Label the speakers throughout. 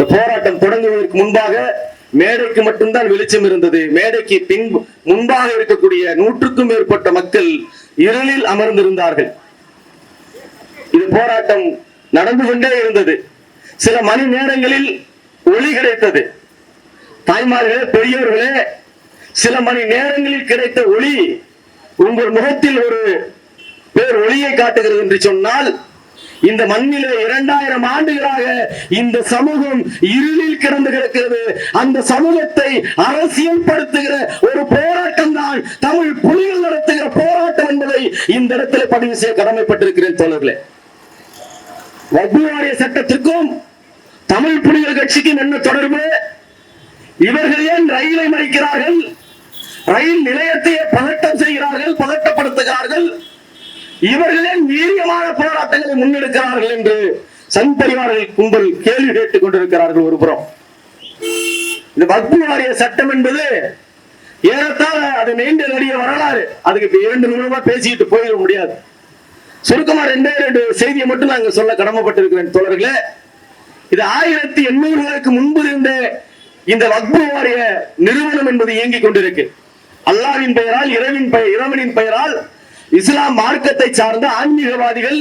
Speaker 1: இந்த போராட்டம் தொடங்குவதற்கு முன்பாக மேடைக்கு மட்டும்தான் வெளிச்சம் இருந்தது. மேடைக்கு முன்பாக இருக்கக்கூடிய 100க்கும் மேற்பட்ட மக்கள் இருளில் அமர்ந்திருந்தார்கள். இது போராட்டம் நடந்து கொண்டே இருந்தது. சில மணி நேரங்களில் ஒளி கிடைத்தது. தாய்மார்களே, பெரியவர்களே, சில மணி நேரங்களில் கிடைத்த ஒளி உங்கள் முகத்தில் ஒரு பேர் ஒளியை காட்டுகிறது என்று சொன்னால், இந்த மண்ணிலே 2000 ஆண்டுகளாக இந்த சமூகம் இருளில் கிடந்து கிடக்கிறது. அந்த சமூகத்தை அரசியல் படுத்துகிற ஒரு போராட்டம் தான் தமிழ் புலிகள் நடத்துகிற போராட்டம் என்பதை இந்த இடத்துல பதிவு செய்ய கடமைப்பட்டிருக்கிறேன் தோழர்களே. வக்ஃபு வாரிய சட்டத்திற்கும் தமிழ் புலிகள் கட்சிக்கும் என்ன தொடர்பு? இவர்கள் ஏன் ரயிலை மறிக்கிறார்கள்? ரயில் நிலையத்தையே பதட்டம் செய்கிறார்கள், பதட்டப்படுத்துகிறார்கள். இவர்களே வீரியமான போராட்டங்களை முன்னெடுக்கிறார்கள் என்று சங் பரிவார்கள் கும்பல் கேள்வி கேட்டுக் கொண்டிருக்கிறார்கள். ஒரு புறம் இந்த வக்ஃபு வாரிய சட்டம் என்பது ஏறத்தாழ அது நீண்ட நெடிய வரலாறு. அதுக்கு 2 நிமிடமா பேசிட்டு போயிட முடியாது. சுருக்கமா 2 செய்தியை மட்டும் நாங்க சொல்ல கடமைப்பட்டிருக்கிறேன் தோழர்களே. இது 1800களுக்கு முன்பு இருந்த இந்த வக்ஃபு வாரிய நிறுவனம் என்பது இயங்கிக் கொண்டிருக்கு. அல்லாஹ்வின் பெயரால், இறைவனின் பெயரால் இஸ்லாம் மார்க்கத்தை சார்ந்த ஆன்மீகவாதிகள்,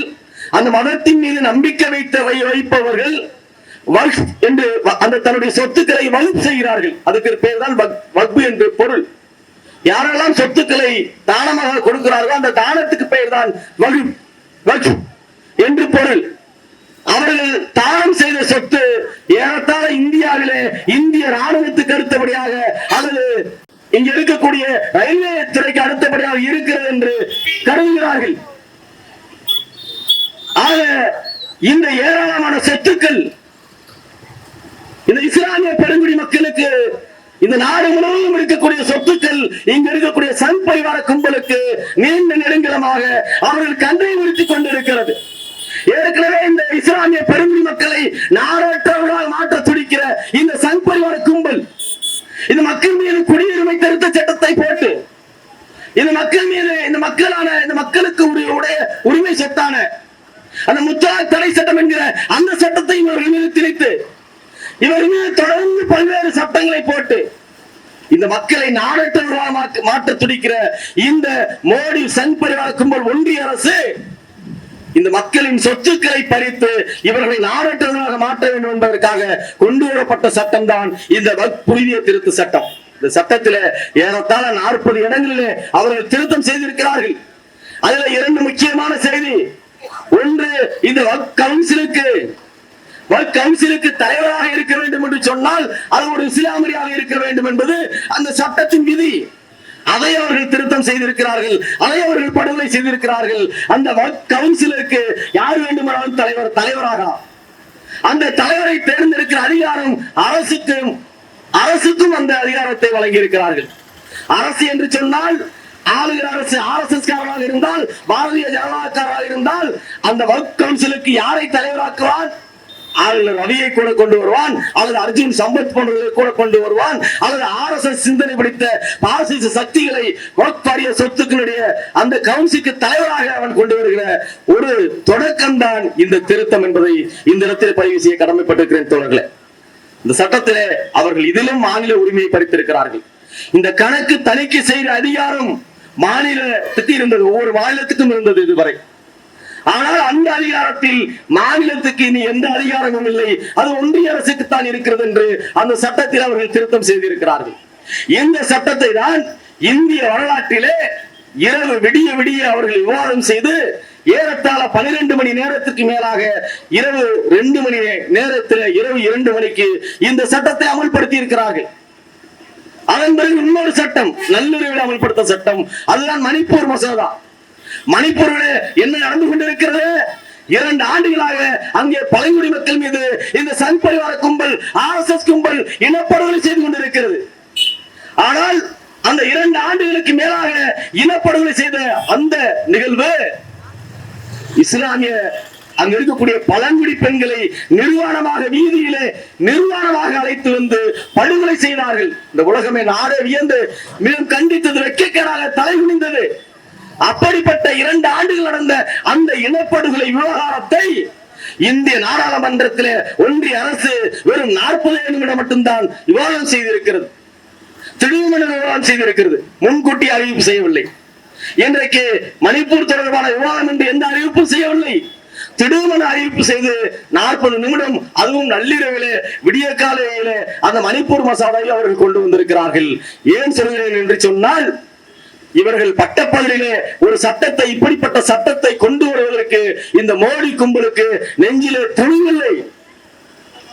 Speaker 1: அந்த மதத்தின் மீது நம்பிக்கை வைப்பவர்கள் வக்ஃப் என்று அந்த தன்னுடைய சொத்துக்களை வக்ஃப் செய்கிறார்கள். அதுக்கு பேர் தான் வக்ஃப் என்று பொருள். யாரெல்லாம் சொத்துக்களை தானமாக கொடுக்கிறார்களோ அந்த தானத்துக்கு பெயர் தான் வக்ஃப் என்று பொருள். அவர்கள் தானம் செய்த சொத்து ஏறத்தாழ இந்தியாவிலே இந்திய ராணுவத்துக்கு அடுத்தபடியாக அல்லது இங்க இருக்கக்கூடிய ரயில்வே துறைக்கு அடுத்தபடியாக இருக்கிறது என்று கருதுகிறார்கள். ஆக இந்த ஏராளமான சொத்துக்கள் இந்த இஸ்லாமிய பெருங்குடி மக்களுக்கு, இந்த நாடு முழுவதும் இருக்கக்கூடிய சொத்துக்கள் இங்க இருக்கக்கூடிய சங் பரிவார கும்பலுக்கு நீண்ட நெடுங்கலமாக அவர்கள் கன்றை உறுத்திக் கொண்டிருக்கிறது. ஏற்கனவே இந்த இஸ்லாமிய பெருங்குடி மக்களை நாடற்றவர்களாக மாற்ற துடிக்கிற இந்த சங் பரிவார கும்பல் இந்த மக்கள் மீது குடியுரிமை திருத்த சட்டத்தை போட்டு இந்த மக்கள் மீது இந்த மக்களுக்கு உடைய உரிமை சட்டான அந்த முத்தலாக் தடை சட்டம் என்கிற அந்த சட்டத்தை இவர்கள் மீது திணித்து இவர்கள் மீது தொடர்ந்து பல்வேறு சட்டங்களை போட்டு இந்த மக்களை நாடற்றவர்களாக மாற்ற துடிக்கிற இந்த மோடி சங் பரிவார கும்பல் ஒன்றிய அரசு இந்த மக்களின் சொத்துக்களை பறித்து இவர்களை நாடற்றவர்களாக மாற்ற வேண்டும் என்பதற்காக கொண்டு வரப்பட்ட சட்டம் தான் இந்த புதிய திருத்த சட்டம். இந்த சட்டத்தில் ஏறத்தாழ 40 இடங்களிலே அவர்கள் திருத்தம் செய்திருக்கிறார்கள். அதுல 2 முக்கியமான செய்தி. ஒன்று, இந்த வக்ஃப் கவுன்சிலுக்கு தலைவராக இருக்க வேண்டும் என்று சொன்னால் அது ஒரு இஸ்லாமியராக இருக்க வேண்டும் என்பது அந்த சட்டத்தின் விதி. அதை அவர்கள் திருத்தம் செய்திருக்கிறார்கள், அதை அவர்கள் படுகொலை செய்திருக்கிறார்கள். அந்த வக்ஃப் கவுன்சிலுக்கு யார் வேண்டுமானாலும் தலைவராகலாம். அந்த தலைவரை தேர்ந்தெடுக்கிற அதிகாரம் அரசுக்கும் அந்த அதிகாரத்தை வழங்கி இருக்கிறார்கள். அரசு என்று சொன்னால் ஆளுகிற அரசு RSS காரராக இருந்தால், பாரதிய ஜனதாக்காரராக இருந்தால் அந்த வக்ஃப் கவுன்சிலுக்கு யாரை தலைவராக்குவான்? ஆளுநர் ரவியை கூட கொண்டு வருவான், அல்லது அர்ஜுன் சம்பத் போன்றவர்களை கூட கொண்டு வருவான், அல்லது RSS சிந்தனை பிடித்த பாசிச சக்திகளை வக்ஃப் வாரிய சொத்துக்களுடைய அந்த கவுன்சிலுக்கு தலைவராக அவன் கொண்டு வருகிற ஒரு தொடக்கம் தான் இந்த திருத்தம் என்பதை இந்த இடத்தில் பதிவு செய்ய கடமைப்பட்டிருக்கிறேன் தோழர்களே. இந்த சட்டத்திலே அவர்கள் இதிலும் மாநில உரிமையை பறித்திருக்கிறார்கள். இந்த கணக்கு தணிக்கை செய்கிற அதிகாரம் மாநிலத்துக்கு இருந்தது, ஒவ்வொரு மாநிலத்துக்கும் இருந்தது இதுவரை. ஆனால் அந்த அதிகாரத்தில் மாநிலத்துக்கு இனி எந்த அதிகாரமும் இல்லை, அது ஒன்றிய அரசுக்கு தான் இருக்கிறது என்று அந்த சட்டத்தில் அவர்கள் திருத்தம் செய்திருக்கிறார்கள். இந்த சட்டத்தை தான் இந்திய வரலாற்றிலே இரவு விடிய அவர்கள் விவாதம் செய்து ஏறத்தாழ 12 மணி நேரத்துக்கு மேலாக இரவு 2 மணி நேரத்தில் இரவு 2 மணிக்கு இந்த சட்டத்தை அமல்படுத்தி இருக்கிறார்கள். அதன் பிறகு இன்னொரு சட்டம், நல்லுறவில் அமல்படுத்த சட்டம், அதுதான் மணிப்பூர் மசோதா. மணிப்பூரில் என்ன நடந்து கொண்டிருக்கிறது? 2 ஆண்டுகளாக அங்கே பழங்குடி மக்கள் மீது இந்த சங் பரிவார கும்பல், RSS கும்பல் இனப்படுகொலை செய்து கொண்டிருக்கிறது. ஆனால் அந்த 2 ஆண்டுகளுக்கு மேலாக இனப்படுகொலை செய்த அந்த நிகழ்வு இஸ்லாமிய அங்க இருக்கக்கூடிய பழங்குடி பெண்களை நிர்வாணமாக வீதியிலே நிர்வாணமாக அழைத்து வந்து படுகொலை செய்தார்கள். இந்த உலகமே நாடே வியந்து மிகவும் கண்டித்தது, வெட்கக்கேடாக தலை குனிந்தது. அப்படிப்பட்ட 2 ஆண்டுகள் நடந்த அந்த இனப்படுகொலை விவகாரத்தை இந்திய நாடாளுமன்றத்தில் ஒன்றிய அரசு வெறும் 40 நிமிடம் மட்டும்தான் விவாதம் செய்திருக்கிறது, திடீரென விவாதம் செய்திருக்கிறது, முன்கூட்டி அறிவிப்பு செய்யவில்லை. இன்றைக்கு மணிப்பூர் தொடர்பான விவாதம் என்று எந்த அறிவிப்பும் செய்யவில்லை. திடீரென அறிவிப்பு செய்து 40 நிமிடம், அதுவும் நள்ளிரவிலே விடிய காலையிலே அந்த மணிப்பூர் மசோதாவை அவர்கள் கொண்டு வந்திருக்கிறார்கள். ஏன் சொல்கிறேன் என்று சொன்னால், இவர்கள் பட்டப்பகலிலே ஒரு சட்டத்தை, இப்படிப்பட்ட சட்டத்தை கொண்டு வருவதற்கு இந்த மோடி கும்பலுக்கு நெஞ்சிலே துணிவில்லை.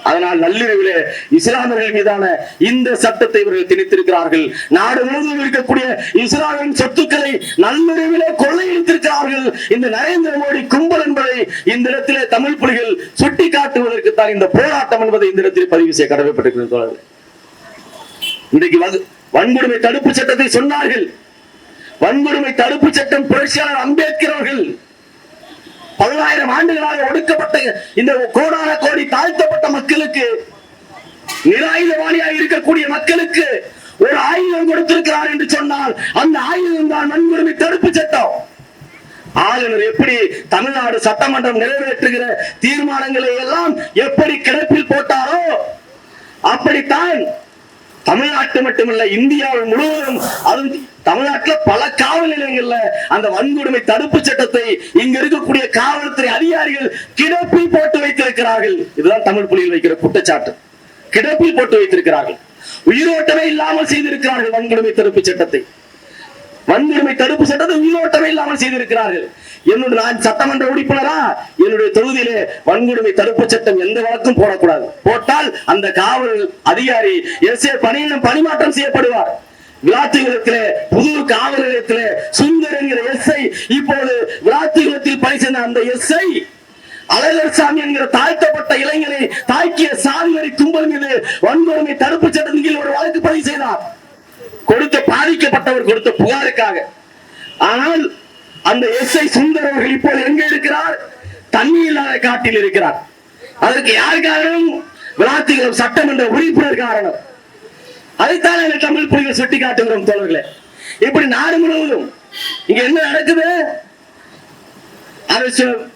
Speaker 1: அதனால் நள்ளிரவிலே இஸ்லாமியர்கள் மீதான இந்த சட்டத்தை இவர்கள் திணித்திருக்கிறார்கள். நாடு முழுவதும் இருக்கக்கூடிய இஸ்லாமியின் சொத்துக்களை நள்ளிரவிலே கொள்ளையடித்திருக்கிறார்கள் இந்த நரேந்திர மோடி கும்பல் என்பதை இந்த இடத்திலே தமிழ் புலிகள் சுட்டி காட்டுவதற்கு தான் இந்த போராட்டம் என்பதை இந்த இடத்தில் பதிவு செய்ய கடமைப்பட்டிருக்கிறது. இன்றைக்கு வன்கொடுமை தடுப்பு சட்டத்தை சொன்னார்கள். வன்கொடுமை தடுப்பு சட்டம் புரட்சியாளர் அம்பேத்கர் அவர்கள் 10,000 ஆண்டுகளாக ஒடுக்கப்பட்ட இந்த கோடான கோடி தாழ்த்தப்பட்ட மக்களுக்கு, நிராயுதபாணியாக இருக்கக்கூடிய மக்களுக்கு ஒரு ஆயுதம் கொடுத்திருக்கிறார் என்று சொன்னால் அந்த ஆயுதம் தான் வன்கொடுமை தடுப்பு சட்டம். ஆளுநர் எப்படி தமிழ்நாடு சட்டமன்றம் நிறைவேற்றுகிற தீர்மானங்களை எல்லாம் எப்படி கிடப்பில் போட்டாரோ அப்படித்தான் தமிழ்நாட்டு மட்டுமல்ல இந்தியாவில் முழுவதும், அதுவும் தமிழ்நாட்டில் பல காவல் நிலையங்கள்ல அந்த வன்கொடுமை தடுப்பு சட்டத்தை இங்க இருக்கக்கூடிய காவல்துறை அதிகாரிகள் கிடப்பில் போட்டு வைத்திருக்கிறார்கள். இதுதான் தமிழ் புலிகள் வைக்கிற குற்றச்சாட்டு. கிடப்பில் போட்டு வைத்திருக்கிறார்கள், உயிரோட்டமே இல்லாமல் செய்திருக்கிறார்கள். வன்கொடுமை தடுப்பு சட்டத்தை உயிரோட்டமே இல்லாமல் செய்திருக்கிறார்கள். நான் சட்டமன்ற உறுப்பினரா, என்னுடைய தொகுதியிலே வன்கொடுமை தடுப்பு சட்டம் எந்த வழக்கும் போடக்கூடாது. போட்டால் அந்த காவல் அதிகாரி பணிமாற்றம் செய்யப்படுவார். விளாத்திகுளத்திலே புது காவல் நிலையத்திலே சுந்தர் என்கிற எஸ்ஐ இப்போது விளாத்திகுளத்தில் பணி செய்த அந்த எஸ்ஐ அழகர்சாமி என்கிற தாழ்த்தப்பட்ட இளைஞரை தாக்கிய சாதிவரி கும்பல் மீது வன்கொடுமை தடுப்பு சட்டத்தின் கீழ் ஒரு வழக்கு பதிவு செய்தார், பாதிக்கப்பட்டவர் கொடுத்த புகாருக்காக. ஆனால் அந்த எஸ்ஐ சுந்தர் அவர்கள் இப்போது எங்க இருக்கிறார்? தண்ணி இல்லாத காட்டில் இருக்கிறார். அதற்கு யார் காரணம்? விளாத்திகுளம் சட்டமன்ற உறுப்பினர் காரணம். அதைத்தான் தமிழ் புலிகள் சுட்டி காட்டுகிறோம் தோழர்களே. இப்படி நாடு முழுவதும் இங்க என்ன நடக்குது?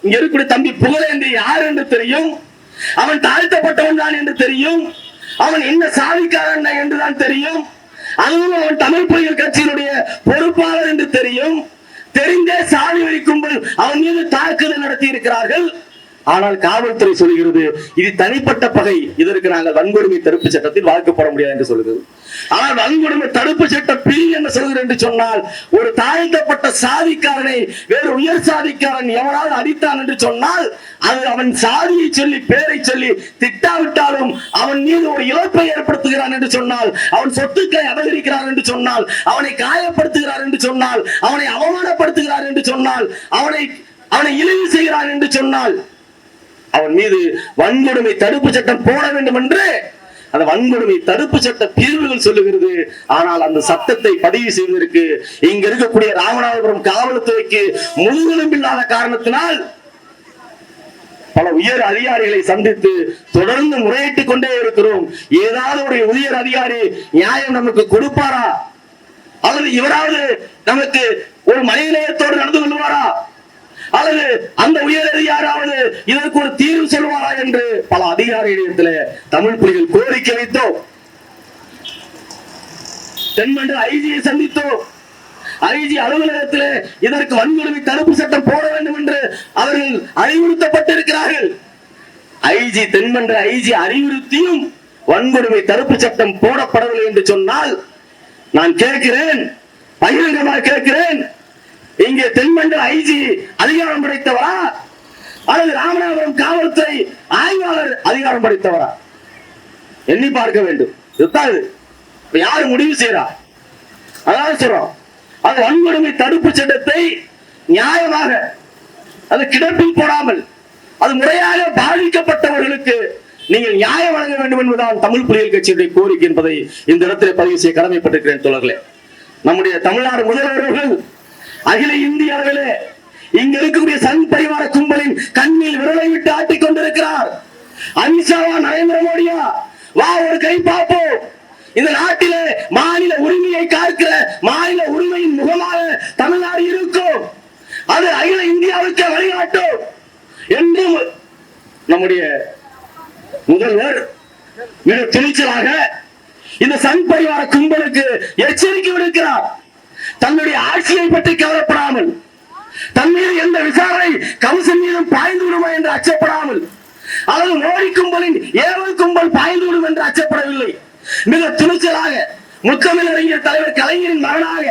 Speaker 1: இங்க இருக்கக்கூடிய தம்பி புகழேந்தி யார் என்று தெரியும், அவன் தாழ்த்தப்பட்டவன் தான் என்று தெரியும், அவன் என்ன சாதிக்காரன் என்றுதான் தெரியும், அதுவும் அவன் தமிழ் புலிகள் கட்சியினுடைய பொறுப்பாளர் என்று தெரியும். தெரிந்தே சாதி வரி கும்பல் அவன் மீது தாக்குதல் நடத்தி இருக்கிறார்கள். ஆனால் காவல்துறை சொல்கிறது இது தனிப்பட்ட பகை, இதற்கு நாங்கள் வன்கொடுமை தடுப்பு சட்டத்தில் வாழ்க்கை போட முடியாது என்று சொல்கிறது. ஆனால் வன்கொடுமை தடுப்பு சட்ட பிரி என்ன சொல்கிறது என்று சொன்னால், ஒரு தாழ்த்தப்பட்ட சாதிக்காரனை வேறு உயர் சாதிக்காரன் எவனாவது அடித்தான் என்று சொன்னால் அது அவன் சாதியை சொல்லி பேரை சொல்லி திட்டாவிட்டாலும் அவன் மீது ஒரு இழப்பை ஏற்படுத்துகிறான் என்று சொன்னால், அவன் சொத்துக்களை அபகரிக்கிறான் என்று சொன்னால், அவனை காயப்படுத்துகிறார் என்று சொன்னால், அவனை அவமானப்படுத்துகிறார் என்று சொன்னால், அவனை இழிவு செய்கிறான் என்று சொன்னால் அவன் மீது வன்கொடுமை தடுப்பு சட்டம் போட வேண்டும் என்று அந்த வன்கொடுமை தடுப்பு சட்ட பிரிவுகள் சொல்லுகிறது. ஆனால் அந்த சட்டத்தை பதிவு செய்வதற்கு இங்க இருக்கக்கூடிய ராமநாதபுரம் காவல்துறைக்கு முதுகெலும்பில்லாத காரணத்தினால் பல உயர் அதிகாரிகளை சந்தித்து தொடர்ந்து முறையிட்டுக் கொண்டே இருக்கிறோம். ஏதாவது ஒரு உயர் அதிகாரி நியாயம் நமக்கு கொடுப்பாரா, அல்லது இவராவது நமக்கு ஒரு மனிதநேயத்தோடு நடந்து கொள்வாரா, அல்லது அந்த உயர் அதிகாராவது இதற்கு ஒரு தீர்வு சொல்வாரா என்று பல அதிகாரிகளிடத்தில் தமிழ் புலிகள் கோரிக்கை வைத்தோம். தென்மண்டல ஐஜியை சந்தித்தோம். ஐஜி அலுவலகத்தில் இதற்கு வன்கொடுமை தடுப்பு சட்டம் போட வேண்டும் என்று அவர்கள் அறிவுறுத்தப்பட்டிருக்கிறார்கள். ஐஜி தென்மண்டல ஐஜி அறிவுறுத்தியும் வன்கொடுமை தடுப்பு சட்டம் போடப்படவில்லை என்று சொன்னால் நான் கேட்கிறேன், பகிரங்கமாக கேட்கிறேன், இங்கே தென்மண்டல ஐஜி அதிகாரம் படைத்தவரா அல்லது ராமநாதபுரம் காவல்துறை ஆய்வாளர் அதிகாரம் படைத்தவரா? எண்ணி பார்க்க வேண்டும். யாரு முடிவு செய்யறா? அதாவது சொல்றோம், அது வன்கொடுமை தடுப்பு சட்டத்தை நியாயமாக அது கிடப்பில் போடாமல் அது முறையாக பாதிக்கப்பட்டவர்களுக்கு நீங்கள் நியாயம் வழங்க வேண்டும் என்பதுதான் தமிழ் புலிகள் கட்சியுடைய கோரிக்கை என்பதை இந்த இடத்திலே பதிவு செய்ய கடமைப்பட்டிருக்கிறேன் தோழர்களே. நம்முடைய தமிழ்நாடு முதல்வர்கள் அகில இந்திய அளவிலே இங்க இருக்கக்கூடிய சங் பரிவார கும்பலின் கண்ணில் விரலை விட்டு ஆட்டிக் கொண்டிருக்கிறார். அமித்ஷாவா நரேந்திர மோடியா? வா ஒரு கை பார்ப்போம். இந்த நாட்டிலே மாநில உரிமையை காக்கிற மாநில உரிமையின் முகமாக தமிழ்நாடு இருக்கும். அது அகில இந்தியாவுக்கு வழிகாட்டும் என்று நம்முடைய முதல்வர் மிக துணிச்சலாக இந்த சங் பரிவார கும்பலுக்கு எச்சரிக்கை விடுக்கிறார். தன்னுடைய ஆட்சியை பற்றி கவலைப்படாமல், தன் மீது எந்த விசாரணை கமிஷன் மீதும் பாய்ந்து விடுமா என்று அச்சப்படாமல், அல்லது மோடி கும்பலின் ஏவல் கும்பல் பாய்ந்து விடும் என்று அச்சப்படவில்லை. மிக துணிச்சலாக முத்தமிழறிஞர் தலைவர் கலைஞரின் மகனாக,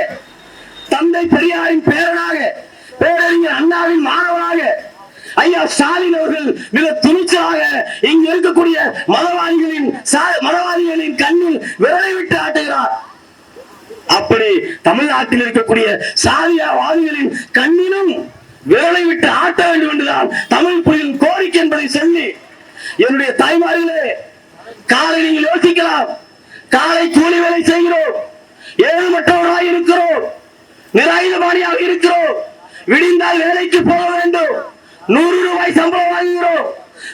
Speaker 1: தந்தை பெரியாரின் பேரனாக, பேரறிஞர் அண்ணாவின் மாணவனாக ஐயா ஸ்டாலின் அவர்கள் மிக துணிச்சலாக இங்கு இருக்கக்கூடிய மதவாதிகளின் கண்ணில் விரலை விட்டு ஆட்டுகிறார். அப்படி தமிழ்நாட்டில் இருக்கக்கூடிய சாதியவாதிகளின் கண்ணிலும் விரலை விட்டு ஆட்ட வேண்டும் என்றுதான் தமிழ் புலியின் கோரிக்கை என்பதை சொல்லி, என்னுடைய தாய்மார்களே, காலை நீங்கள் யோசிக்கலாம். காலை கூலி வேலை செய்கிறோம், ஏழ்மற்றவர்களாக இருக்கிறோம், நிராயுதபாணியாக இருக்கிறோம், விடிந்தால் வேலைக்கு போக வேண்டும், 100 ரூபாய் சம்பளம் வாங்குகிறோம்,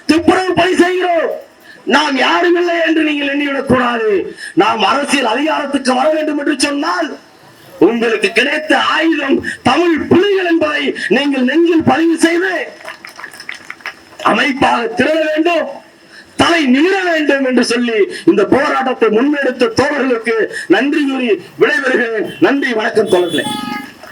Speaker 1: துப்புரவு பணி செய்கிறோம். நாம் யாரும் இல்லை என்று நீங்கள் எண்ணிவிடக் கூடாது. நாம் அரசியல் அதிகாரத்துக்கு வர வேண்டும் என்று சொன்னால் உங்களுக்கு கிடைத்த ஆயுதம் தமிழ் புலிகள் என்பதை நீங்கள் நெஞ்சில் பதிவு செய்து அமைப்பாக திரள வேண்டும், தலை நிமிர வேண்டும் என்று சொல்லி இந்த போராட்டத்தை முன்னெடுத்த தோழர்களுக்கு நன்றி கூறி விடைபெறுகிறேன். நன்றி, வணக்கம் தோழர்களே.